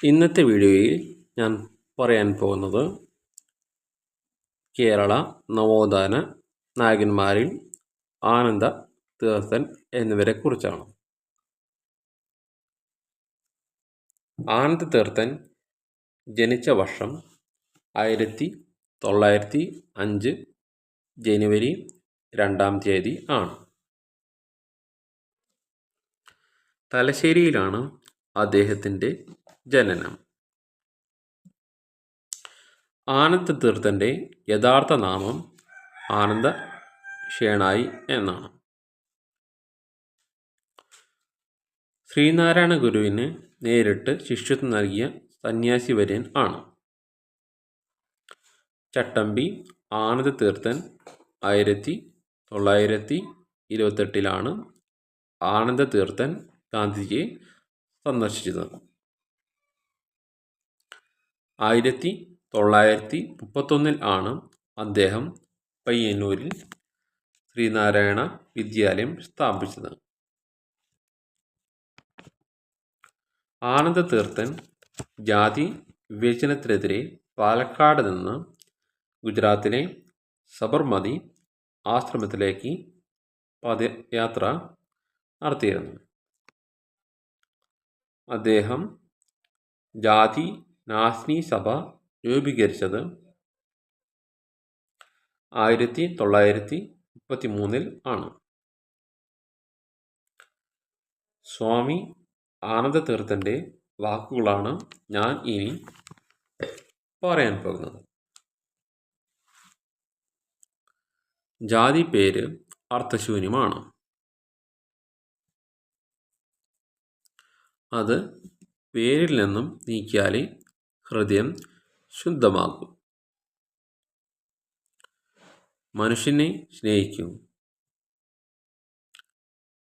ഇന്നത്തെ വീഡിയോയിൽ ഞാൻ പറയാൻ പോകുന്നത് കേരള നവോത്ഥാന നായകന്മാരിൽ ആനന്ദ തീർത്ഥൻ എന്നിവരെ കുറിച്ചാണ്. ആനന്ദ തീർത്ഥൻ ജനിച്ച വർഷം 1905 ജനുവരി 2 ആണ്. തലശ്ശേരിയിലാണ് അദ്ദേഹത്തിൻ്റെ ജനനം. ആനന്ദ തീർത്ഥൻ്റെ യഥാർത്ഥ നാമം ആനന്ദ ഷേണായി എന്നാണ്. ശ്രീനാരായണ ഗുരുവിന് നേരിട്ട് ശിഷ്യത്വം നൽകിയ സന്യാസിവര്യൻ ആണ്. ചട്ടമ്പി ആനന്ദ തീർത്ഥൻ 1928 ആനന്ദ തീർത്ഥൻ ഗാന്ധിജിയെ സന്ദർശിച്ചത്. 1931 അദ്ദേഹം പയ്യന്നൂരിൽ ശ്രീനാരായണ വിദ്യാലയം സ്ഥാപിച്ചത്. ആനന്ദ തീർത്ഥൻ ജാതി വിവേചനത്തിനെതിരെ പാലക്കാട് നിന്ന് ഗുജറാത്തിലെ സബർമതി ആശ്രമത്തിലേക്ക് പദയാത്ര നടത്തിയിരുന്നു. അദ്ദേഹം ജാതി നാസ്നി സഭ രൂപീകരിച്ചത് 1933 ആണ്. സ്വാമി ആനന്ദ തീർത്ഥൻ്റെ വാക്കുകളാണ് ഞാൻ ഇനി പറയാൻ പോകുന്നത്. ജാതി പേര് അർത്ഥശൂന്യമാണ്. അത് പേരിൽ നിന്നും നീക്കിയാലേ ഹൃദയം ശുദ്ധമാകും. മനുഷ്യനെ സ്നേഹിക്കൂ.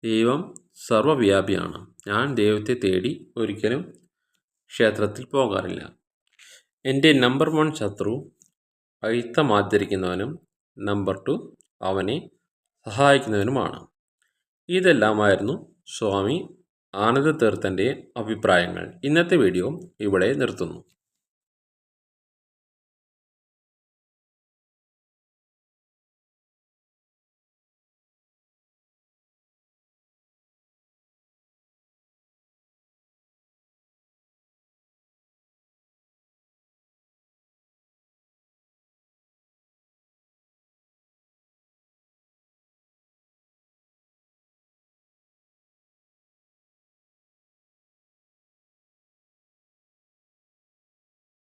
ദൈവം സർവ്വവ്യാപിയാണ്. ഞാൻ ദൈവത്തെ തേടി ഒരിക്കലും ക്ഷേത്രത്തിൽ പോകാറില്ല. എൻ്റെ നമ്പർ 1 ശത്രു അയിത്തമാചരിക്കുന്നവനും നമ്പർ 2 അവനെ സഹായിക്കുന്നവനുമാണ്. ഇതെല്ലാമായിരുന്നു സ്വാമി ആനന്ദ തീർത്ഥൻ്റെ അഭിപ്രായങ്ങൾ. ഇന്നത്തെ വീഡിയോ ഇവിടെ നിർത്തുന്നു.